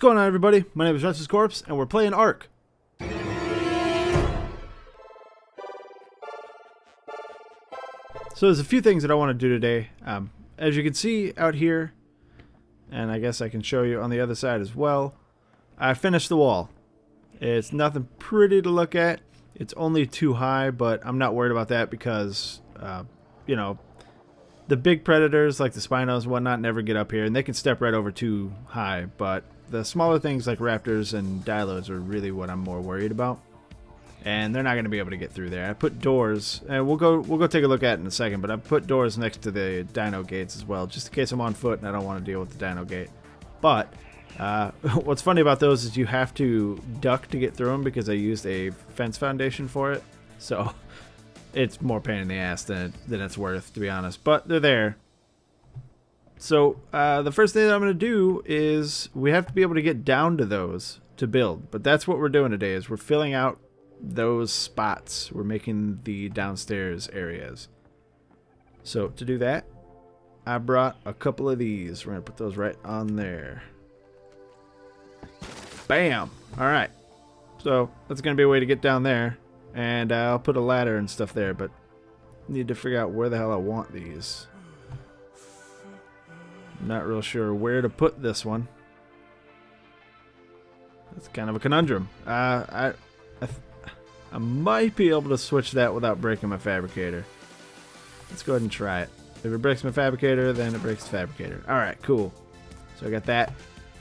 going on, everybody? My name is Restless Corpse, and we're playing Ark. So there's a few things that I want to do today. As you can see out here, and I guess I can show you on the other side as well, I finished the wall. It's nothing pretty to look at. It's only too high, but I'm not worried about that because, you know, the big predators like the Spinos and whatnot never get up here, and they can step right over too high, but the smaller things like raptors and dilos are really what I'm more worried about. And they're not going to be able to get through there. I put doors, and we'll go take a look at it in a second, but I put doors next to the dino gates as well, just in case I'm on foot and I don't want to deal with the dino gate. But what's funny about those is you have to duck to get through them because I used a fence foundation for it. So it's more pain in the ass than it's worth, to be honest. But they're there. So the first thing that I'm going to do is we have to be able to get down to those to build. But that's what we're doing today, is we're filling out those spots. We're making the downstairs areas. So to do that, I brought a couple of these. We're going to put those right on there. Bam! Alright. So that's going to be a way to get down there. And I'll put a ladder and stuff there, but need to figure out where the hell I want these. I'm not real sure where to put this one. That's kind of a conundrum. I might be able to switch that without breaking my fabricator. Let's go ahead and try it. If it breaks my fabricator, then it breaks the fabricator. Alright, cool. So I got that.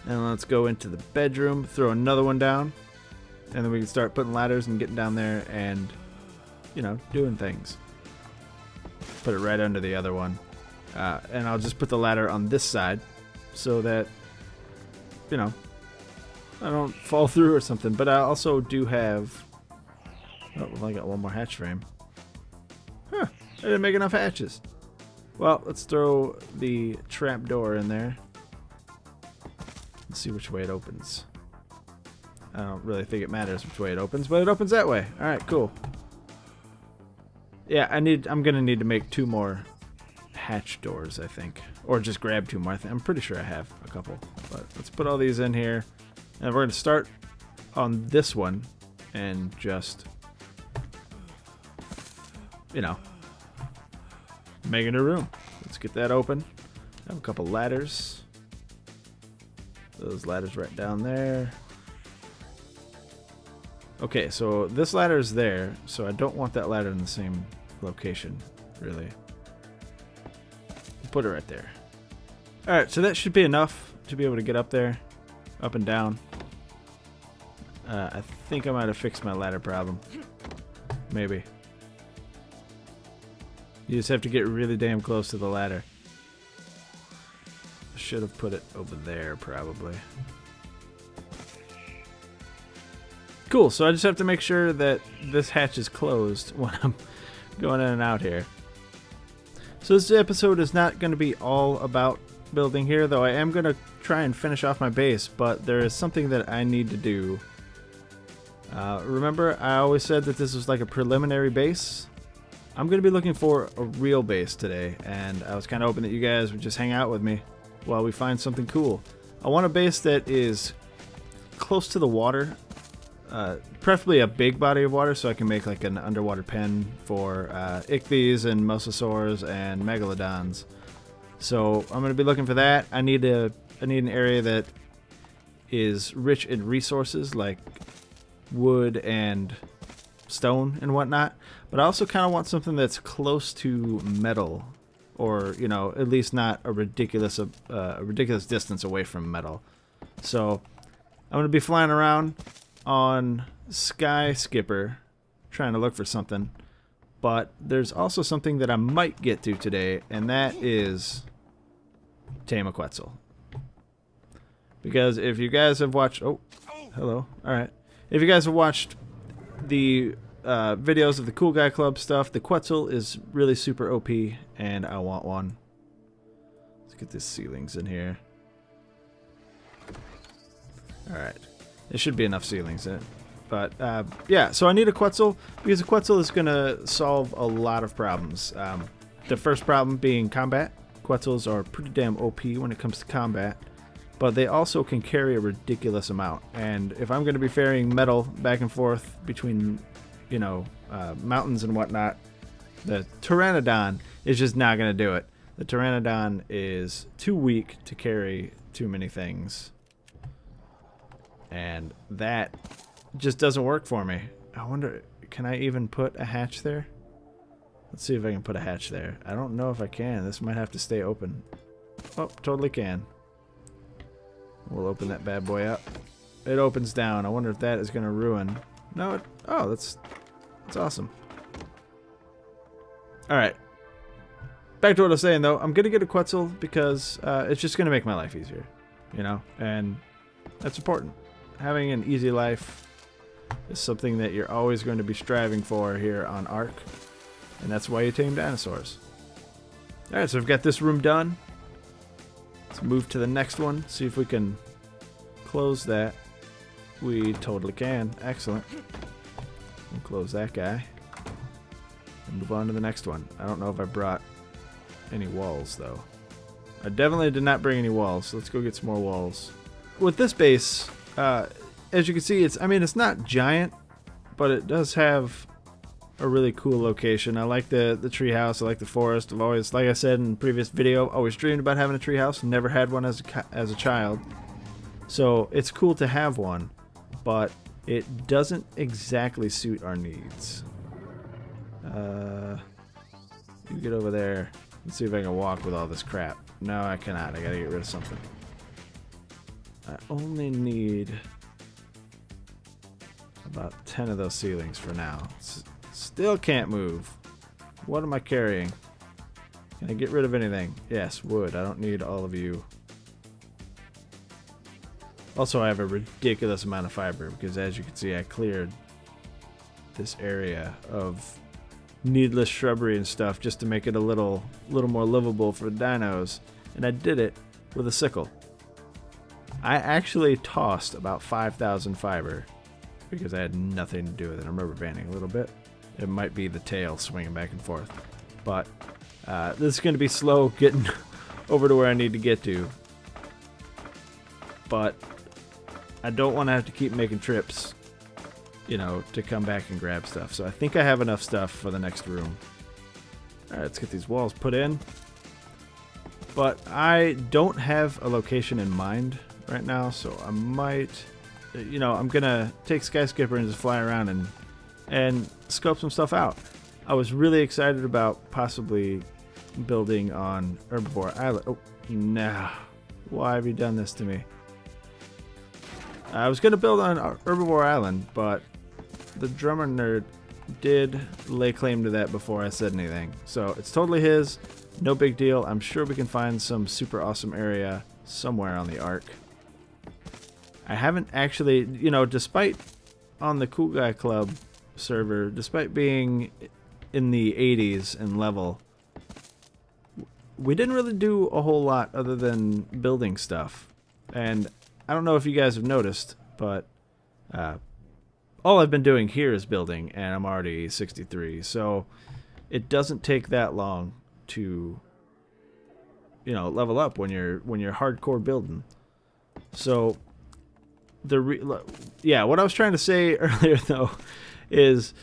And let's go into the bedroom, throw another one down. And then we can start putting ladders and getting down there and, you know, doing things. Put it right under the other one. And I'll just put the ladder on this side so that, you know, I don't fall through or something. But I also do have... Oh, well, I got one more hatch frame. Huh, I didn't make enough hatches. Well, let's throw the trap door in there. Let's see which way it opens. I don't really think it matters which way it opens, but it opens that way. Alright, cool. Yeah, I'm gonna need to make 2 more hatch doors, I think. Or just grab 2 more. I'm pretty sure I have a couple. But let's put all these in here. And we're gonna start on this one and just, you know, making a room. Let's get that open. I have a couple ladders. Those ladders right down there. Okay, so this ladder is there, so I don't want that ladder in the same location, really. Put it right there. Alright, so that should be enough to be able to get up there, up and down. I think I might have fixed my ladder problem. Maybe. You just have to get really damn close to the ladder. I should have put it over there, probably. Cool, so I just have to make sure that this hatch is closed when I'm going in and out here. So this episode is not going to be all about building here, though I am going to try and finish off my base, but there is something that I need to do. Remember, I always said that this was like a preliminary base? I'm going to be looking for a real base today, and I was kind of hoping that you guys would just hang out with me while we find something cool. I want a base that is close to the water. Preferably a big body of water so I can make like an underwater pen for ichthyes and mosasaurs and megalodons. So I'm going to be looking for that. I need an area that is rich in resources like wood and stone and whatnot. But I also kind of want something that's close to metal, or, you know, at least not a ridiculous distance away from metal. So I'm going to be flying around on Sky Skipper trying to look for something, but there's also something that I might get to today, and that is tame a Quetzal. Because if you guys have watched, oh, hello, alright, if you guys have watched the videos of the Cool Guy Club stuff, the Quetzal is really super OP, and I want one. Let's get these ceilings in here. Alright. There should be enough ceilings in it. But, yeah, so I need a Quetzal, because a Quetzal is going to solve a lot of problems. The first problem being combat. Quetzals are pretty damn OP when it comes to combat. but they also can carry a ridiculous amount. And if I'm going to be ferrying metal back and forth between, you know, mountains and whatnot, the Pteranodon is just not going to do it. The Pteranodon is too weak to carry too many things. And that just doesn't work for me. I wonder, can I even put a hatch there? Let's see if I can put a hatch there. I don't know if I can. This might have to stay open. Oh, totally can. We'll open that bad boy up. It opens down. I wonder if that is going to ruin. No, oh, that's awesome. Alright. Back to what I was saying, though. I'm going to get a Quetzal because it's just going to make my life easier. You know? And that's important. Having an easy life is something that you're always going to be striving for here on Ark. And that's why you tame dinosaurs. Alright, so I've got this room done. Let's move to the next one. See if we can close that. We totally can. Excellent. We'll close that guy. And move on to the next one. I don't know if I brought any walls, though. I definitely did not bring any walls. So let's go get some more walls. With this base, as you can see, it's not giant, but it does have a really cool location. I like the treehouse. I like the forest. I've always, like I said in the previous video, always dreamed about having a treehouse. Never had one as a child. So it's cool to have one, but it doesn't exactly suit our needs. You get over there. Let's see if I can walk with all this crap. No, I cannot. I gotta get rid of something. I only need about 10 of those ceilings for now. Still can't move. What am I carrying? Can I get rid of anything? Yes, wood. I don't need all of you. Also, I have a ridiculous amount of fiber because, as you can see, I cleared this area of needless shrubbery and stuff just to make it a little more livable for dinos, and I did it with a sickle. I actually tossed about 5,000 fiber because I had nothing to do with it. I'm rubber banding a little bit. It might be the tail swinging back and forth, but this is going to be slow getting over to where I need to get to, but I don't want to have to keep making trips, you know, to come back and grab stuff. So I think I have enough stuff for the next room. Alright, let's get these walls put in. But I don't have a location in mind right now, so I might, you know, I'm going to take Skyscraper and just fly around and scope some stuff out. I was really excited about possibly building on Herbivore Island. Oh, no. Why have you done this to me? I was going to build on Herbivore Island, but the drummer nerd did lay claim to that before I said anything. So it's totally his. No big deal. I'm sure we can find some super awesome area somewhere on the Ark. I haven't actually, you know, despite on the Cool Guy Club server, despite being in the 80s in level, we didn't really do a whole lot other than building stuff. And I don't know if you guys have noticed, but all I've been doing here is building, and I'm already 63, so it doesn't take that long to, you know, level up when you're hardcore building. So yeah, what I was trying to say earlier though is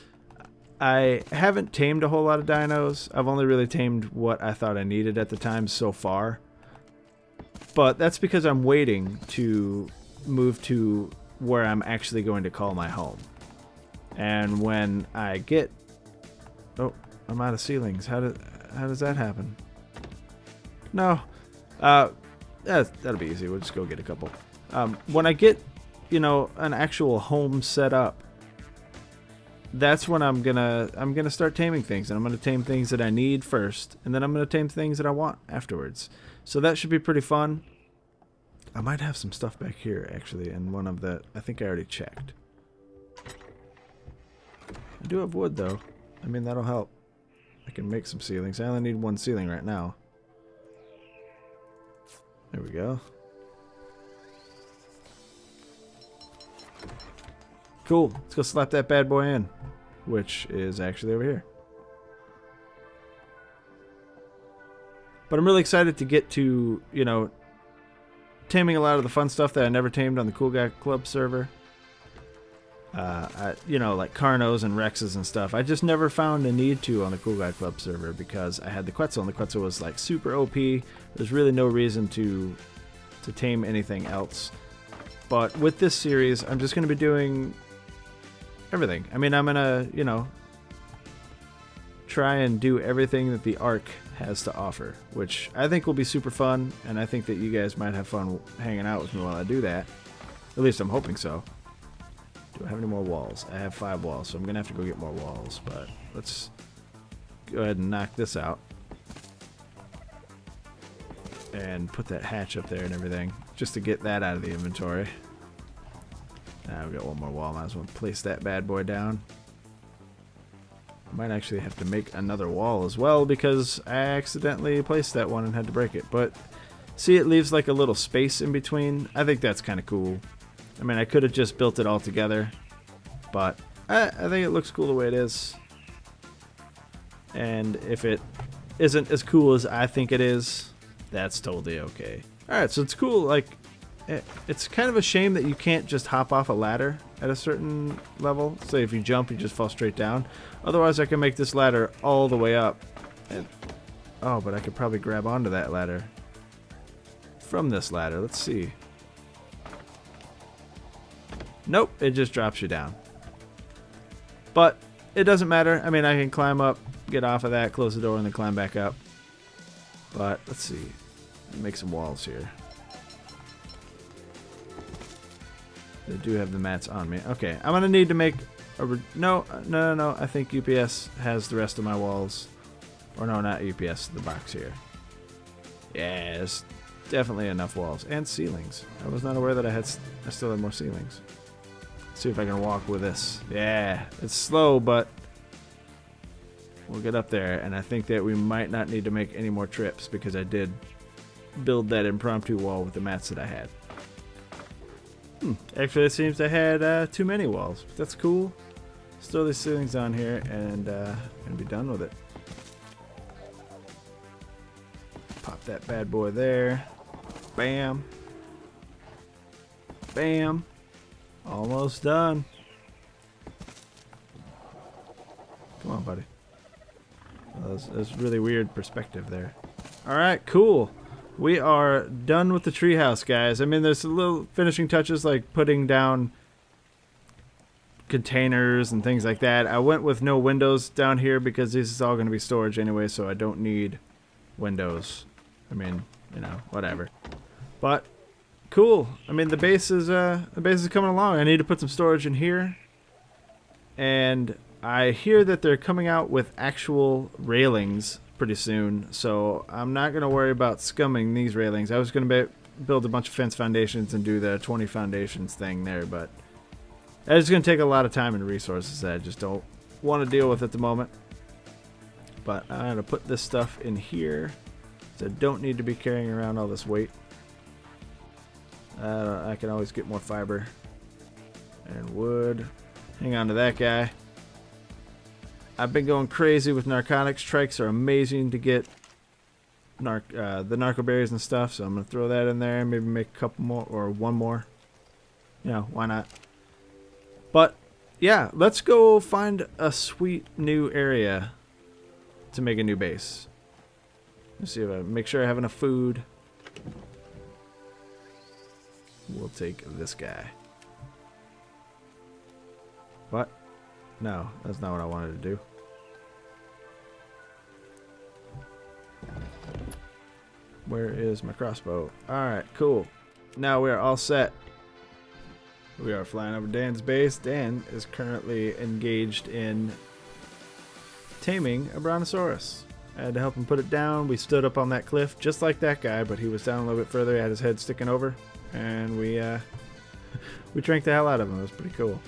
I haven't tamed a whole lot of dinos. I've only really tamed what I thought I needed at the time so far. But that's because I'm waiting to move to where I'm actually going to call my home. And when I get... Oh, I'm out of ceilings. How does that happen? No. That'll be easy. We'll just go get a couple. When I get, you know, an actual home set up, that's when I'm gonna start taming things, and I'm gonna tame things that I need first, and then I'm gonna tame things that I want afterwards. So that should be pretty fun. I might have some stuff back here actually, and one of the, I think I already checked. I do have wood though. I mean, that'll help. I can make some ceilings. I only need one ceiling right now. There we go. Cool. Let's go slap that bad boy in, which is actually over here. But I'm really excited to get to, you know, taming a lot of the fun stuff that I never tamed on the Cool Guy Club server. You know, like Carnos and Rexes and stuff. I just never found a need to on the Cool Guy Club server because I had the Quetzal, and the Quetzal was like super OP. There's really no reason to tame anything else. But with this series, I'm just going to be doing everything. I mean, I'm going to, you know, try and do everything that the Ark has to offer, which I think will be super fun, and I think that you guys might have fun hanging out with me while I do that. At least I'm hoping so. Do I have any more walls? I have 5 walls, so I'm going to have to go get more walls, but let's go ahead and knock this out. And put that hatch up there and everything, just to get that out of the inventory. Now we've got one more wall, might as well place that bad boy down. Might actually have to make another wall as well because I accidentally placed that one and had to break it. But see, it leaves like a little space in between. I think that's kind of cool. I mean, I could have just built it all together, but I think it looks cool the way it is. And if it isn't as cool as I think it is, that's totally okay. Alright, so it's cool. Like, it's kind of a shame that you can't just hop off a ladder at a certain level. Say if you jump, you just fall straight down. Otherwise, I can make this ladder all the way up. And, oh, but I could probably grab onto that ladder from this ladder. Let's see. Nope, it just drops you down. But it doesn't matter. I mean, I can climb up, get off of that, close the door, and then climb back up. But let's see. Make some walls here. They do have the mats on me. Okay, I'm gonna need to make a no. I think UPS has the rest of my walls, or no, not UPS. The box here. Yeah, it's definitely enough walls and ceilings. I was not aware that I still had more ceilings. Let's see if I can walk with this. Yeah, it's slow, but we'll get up there. And I think that we might not need to make any more trips because I did build that impromptu wall with the mats that I had. Actually, it seems I had too many walls. But that's cool. Still these ceilings on here, and gonna be done with it. Pop that bad boy there. Bam. Bam. Almost done. Come on, buddy. Well, that's really weird perspective there. Alright, cool. We are done with the treehouse, guys. I mean, there's a little finishing touches like putting down containers and things like that. I went with no windows down here because this is all going to be storage anyway, so I don't need windows. I mean, you know, whatever. But cool. I mean, the base is coming along. I need to put some storage in here, and I hear that they're coming out with actual railings pretty soon, so I'm not going to worry about scumming these railings. I was going to build a bunch of fence foundations and do the 20 foundations thing there, but it's going to take a lot of time and resources that I just don't want to deal with at the moment. But I'm going to put this stuff in here, so I don't need to be carrying around all this weight. I can always get more fiber and wood. Hang on to that guy. I've been going crazy with narcotics. Trikes are amazing to get the narco berries and stuff, so I'm going to throw that in there and maybe make a couple more or one more. You know, why not? But, yeah, let's go find a sweet new area to make a new base. Let's see if I make sure I have enough food. We'll take this guy. What? No, that's not what I wanted to do. Where is my crossbow? Alright, cool. Now we are all set. We are flying over Dan's base. Dan is currently engaged in taming a brontosaurus. I had to help him put it down. We stood up on that cliff just like that guy, but he was down a little bit further. He had his head sticking over, and we drank the hell out of him. It was pretty cool.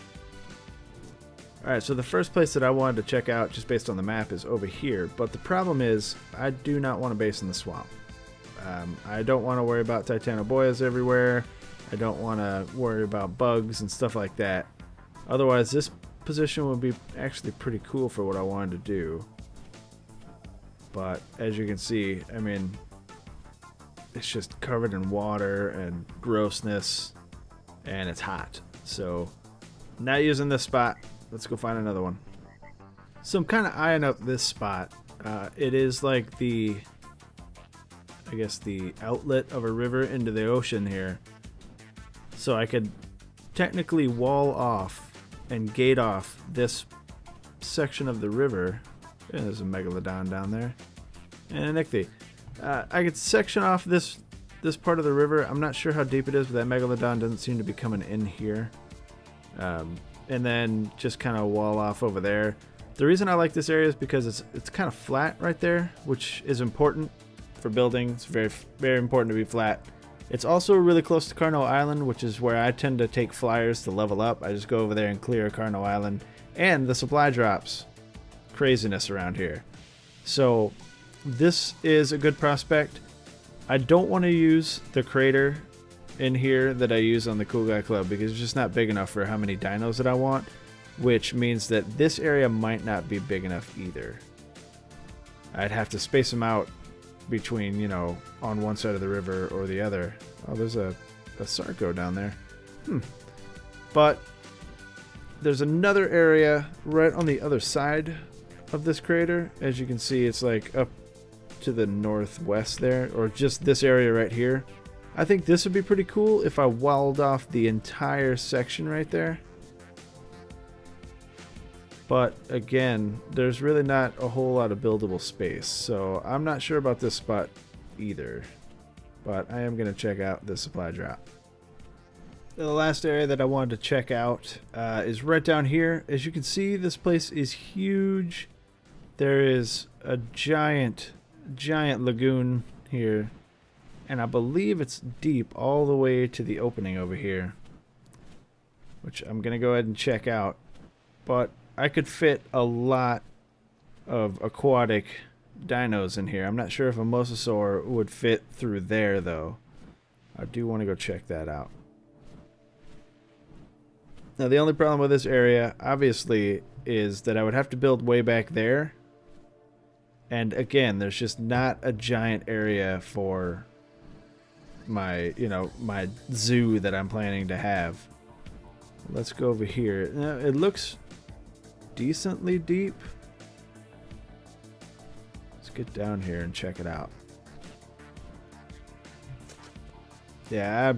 Alright, so the first place that I wanted to check out, just based on the map, is over here. But the problem is, I do not want to base in the swamp. I don't want to worry about titanoboas everywhere. I don't want to worry about bugs and stuff like that. Otherwise, this position would be actually pretty cool for what I wanted to do. But, as you can see, I mean, it's just covered in water and grossness, and it's hot. So not using this spot. Let's go find another one. So I'm kind of eyeing up this spot. It is like the, I guess, the outlet of a river into the ocean here. So I could technically wall off and gate off this section of the river. Yeah, there's a megalodon down there. And an ichthy. I could section off this part of the river. I'm not sure how deep it is, but that megalodon doesn't seem to be coming in here. And then just kind of wall off over there. The reason I like this area is because it's kind of flat right there, which is important for building. It's very, very important to be flat. It's also really close to Carno Island, which is where I tend to take flyers to level up. I just go over there and clear Carno Island. And the supply drops. Craziness around here. So this is a good prospect. I don't want to use the crater in here that I use on the Cool Guy Club because it's just not big enough for how many dinos that I want, which means that this area might not be big enough either. I'd have to space them out between, you know, on one side of the river or the other. Oh, there's a Sarco down there. But there's another area right on the other side of this crater. As you can see, it's like up to the northwest there, or just this area right here. I think this would be pretty cool if I walled off the entire section right there. But again, there's really not a whole lot of buildable space, so I'm not sure about this spot either. But I am going to check out the supply drop. The last area that I wanted to check out is right down here. As you can see, this place is huge. There is a giant lagoon here, and I believe it's deep all the way to the opening over here, which I'm going to go ahead and check out. But I could fit a lot of aquatic dinos in here. I'm not sure if a mosasaur would fit through there, though. I do want to go check that out. Now, the only problem with this area, obviously, is that I would have to build way back there. And again, there's just not a giant area for my, you know, my zoo that I'm planning to have. Let's go over here. Now, it looks decently deep. Let's get down here and check it out. Yeah,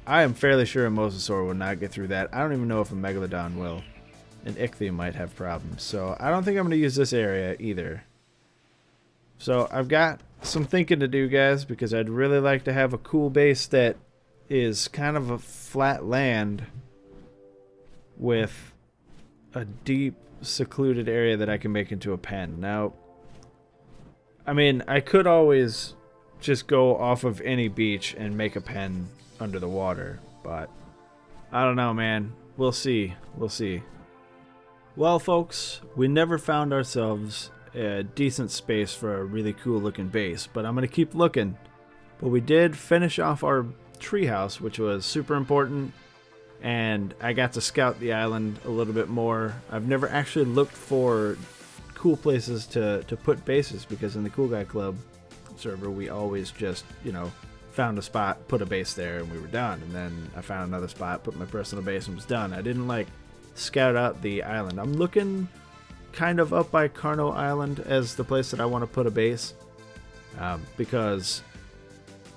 I am fairly sure a mosasaur will not get through that. I don't even know if a megalodon will. An ichthy might have problems. So I don't think I'm going to use this area either. So I've got some thinking to do, guys, because I'd really like to have a cool base that is kind of a flat land with a deep, secluded area that I can make into a pen. Now, I mean, I could always just go off of any beach and make a pen under the water, but I don't know, man. We'll see. We'll see. Well, folks, we never found ourselves a decent space for a really cool looking base, but I'm going to keep looking. But we did finish off our treehouse, which was super important, and I got to scout the island a little bit more. I've never actually looked for cool places to put bases, because in the Cool Guy Club server we always just, you know, found a spot, put a base there, and we were done. And then I found another spot, put my personal base, and was done. I didn't like scout out the island. I'm looking kind of up by Carno Island as the place that I want to put a base, because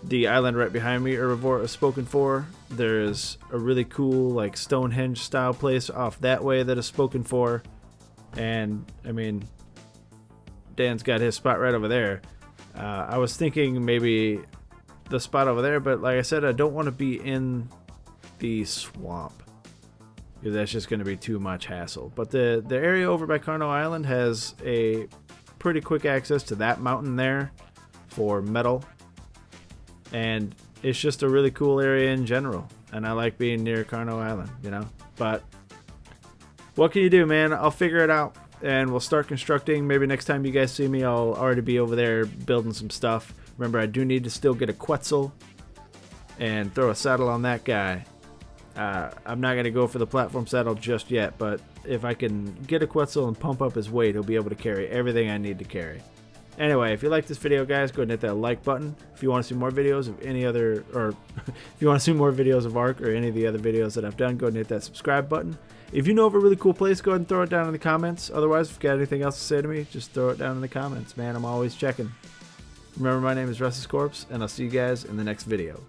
the island right behind me, Herbivore, is spoken for. There's a really cool, like, Stonehenge style place off that way that is spoken for, and I mean, Dan's got his spot right over there. I was thinking maybe the spot over there, but like I said, I don't want to be in the swamp, because that's just going to be too much hassle. But the area over by Carno Island has a pretty quick access to that mountain there for metal, and it's just a really cool area in general, and I like being near Carno Island, you know. But what can you do, man? I'll figure it out, and we'll start constructing. Maybe next time you guys see me, I'll already be over there building some stuff. Remember, I do need to still get a Quetzal and throw a saddle on that guy. I'm not going to go for the platform saddle just yet, but if I can get a Quetzal and pump up his weight, he'll be able to carry everything I need to carry. Anyway, if you like this video, guys, go ahead and hit that like button. If you want to see more videos of any other, or if you want to see more videos of Ark or any of the other videos that I've done, go ahead and hit that subscribe button. If you know of a really cool place, go ahead and throw it down in the comments. Otherwise, if you got anything else to say to me, just throw it down in the comments, man. I'm always checking. Remember, my name is Restless Corpse, and I'll see you guys in the next video.